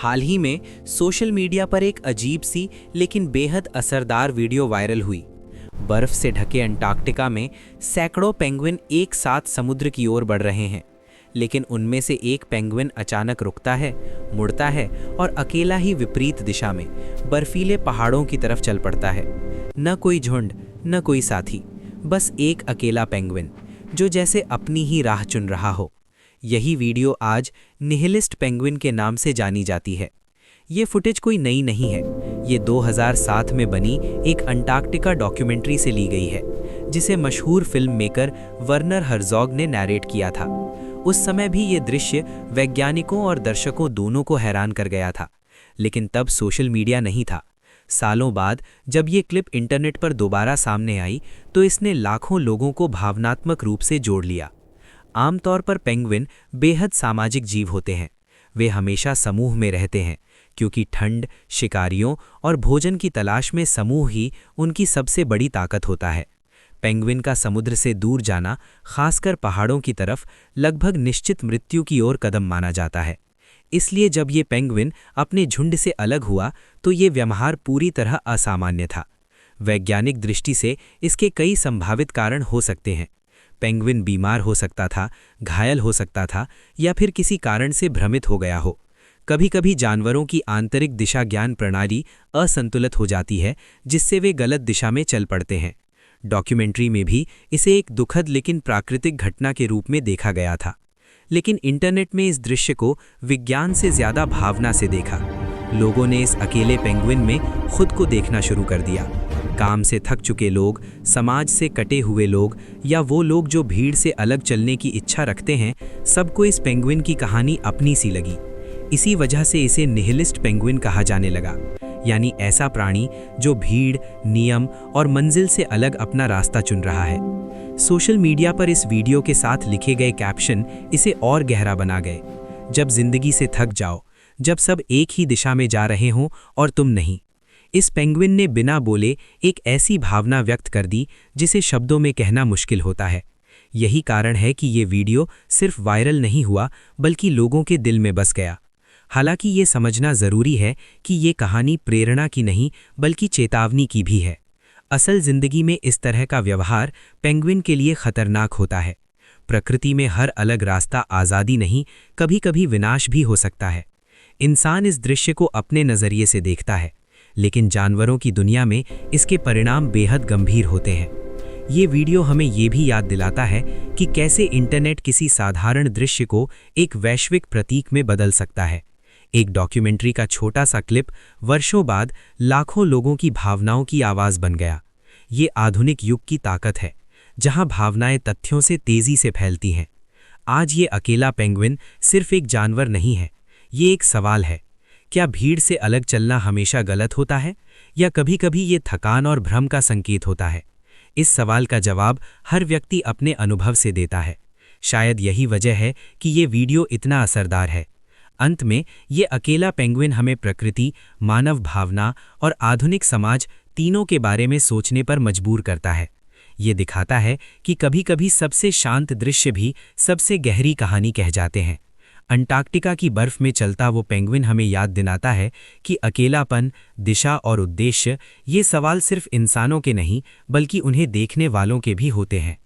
हाल ही में social media पर एक अजीब सी लेकिन बेहद असरदार वीडियो वायरल हुई। बर्फ से ढके अंटार्कटिका में सैकड़ों पेंगुइन एक साथ समुद्र की ओर बढ़ रहे हैं, लेकिन उनमें से एक पेंगुइन अचानक रुकता है, मुड़ता है और अकेला ही विपरीत दिशा में बर्फीले पहाड़ों की तरफ चल पड़ता है। न कोई झुंड, न कोई साथी, बस एक अकेला पेंगुइन जो जैसे अपनी ही राह चुन रहा हो। यही वीडियो आज निहिलिस्ट पेंगुइन के नाम से जानी जाती है। ये फुटेज कोई नई नहीं है, ये 2007 में बनी एक अंटार्कटिका डॉक्यूमेंट्री से ली गई है, जिसे मशहूर फिल्म मेकर वर्नर हर्ज़ॉग ने नैरेट किया था। उस समय भी ये दृश्य वैज्ञानिकों और दर्शकों दोनों को हैरान कर गया था, लेकिन तब सोशल मीडिया नहीं था। सालों बाद जब ये क्लिप इंटरनेट पर दोबारा सामने आई तो इसने लाखों लोगों को भावनात्मक रूप से जोड़ लिया। आमतौर पर पेंगुइन बेहद सामाजिक जीव होते हैं। वे हमेशा समूह में रहते हैं, क्योंकि ठंड, शिकारियों और भोजन की तलाश में समूह ही उनकी सबसे बड़ी ताकत होता है। पेंगुइन का समुद्र से दूर जाना, खासकर पहाड़ों की तरफ, लगभग निश्चित मृत्यु की ओर कदम माना जाता है। इसलिए जब ये पेंगुइन अपने झुंड से अलग हुआ तो ये व्यवहार पूरी तरह असामान्य था। वैज्ञानिक दृष्टि से इसके कई संभावित कारण हो सकते हैं। पेंगुइन बीमार हो सकता था, घायल हो सकता था, या फिर किसी कारण से भ्रमित हो गया हो। कभी-कभी जानवरों की आंतरिक दिशा ज्ञान प्रणाली असंतुलित हो जाती है, जिससे वे गलत दिशा में चल पड़ते हैं। डॉक्यूमेंट्री में भी इसे एक दुखद लेकिन प्राकृतिक घटना के रूप में देखा गया था, लेकिन इंटरनेट में इस दृश्य को विज्ञान से ज्यादा भावना से देखा। लोगों ने इस अकेले पेंगुइन में खुद को देखना शुरू कर दिया। काम से थक चुके लोग, समाज से कटे हुए लोग, या वो लोग जो भीड़ से अलग चलने की इच्छा रखते हैं, सबको इस पेंगुइन की कहानी अपनी सी लगी। इसी वजह से इसे निहिलिस्ट पेंगुइन कहा जाने लगा, यानी ऐसा प्राणी जो भीड़, नियम और मंजिल से अलग अपना रास्ता चुन रहा है। सोशल मीडिया पर इस वीडियो के साथ लिखे गए कैप्शन इसे और गहरा बना गए। जब जिंदगी से थक जाओ, जब सब एक ही दिशा में जा रहे हों और तुम नहीं। इस पेंगुइन ने बिना बोले एक ऐसी भावना व्यक्त कर दी जिसे शब्दों में कहना मुश्किल होता है। यही कारण है कि ये वीडियो सिर्फ वायरल नहीं हुआ, बल्कि लोगों के दिल में बस गया। हालांकि ये समझना ज़रूरी है कि ये कहानी प्रेरणा की नहीं, बल्कि चेतावनी की भी है। असल जिंदगी में इस तरह का व्यवहार पेंगुइन के लिए खतरनाक होता है। प्रकृति में हर अलग रास्ता आज़ादी नहीं, कभी-कभी विनाश भी हो सकता है। इंसान इस दृश्य को अपने नज़रिए से देखता है, लेकिन जानवरों की दुनिया में इसके परिणाम बेहद गंभीर होते हैं। ये वीडियो हमें ये भी याद दिलाता है कि कैसे इंटरनेट किसी साधारण दृश्य को एक वैश्विक प्रतीक में बदल सकता है। एक डॉक्यूमेंट्री का छोटा सा क्लिप वर्षों बाद लाखों लोगों की भावनाओं की आवाज़ बन गया। ये आधुनिक युग की ताकत है, जहां भावनाएं तथ्यों से तेजी से फैलती हैं। आज ये अकेला पेंगुइन सिर्फ एक जानवर नहीं है, ये एक सवाल है। क्या भीड़ से अलग चलना हमेशा गलत होता है, या कभी-कभी ये थकान और भ्रम का संकेत होता है? इस सवाल का जवाब हर व्यक्ति अपने अनुभव से देता है। शायद यही वजह है कि ये वीडियो इतना असरदार है। अंत में ये अकेला पेंगुइन हमें प्रकृति, मानव भावना और आधुनिक समाज तीनों के बारे में सोचने पर मजबूर करता है। ये दिखाता है कि कभी-कभी सबसे शांत दृश्य भी सबसे गहरी कहानी कह जाते हैं। अंटार्कटिका की बर्फ में चलता वो पेंगुइन हमें याद दिलाता है कि अकेलापन, दिशा और उद्देश्य, ये सवाल सिर्फ इंसानों के नहीं, बल्कि उन्हें देखने वालों के भी होते हैं।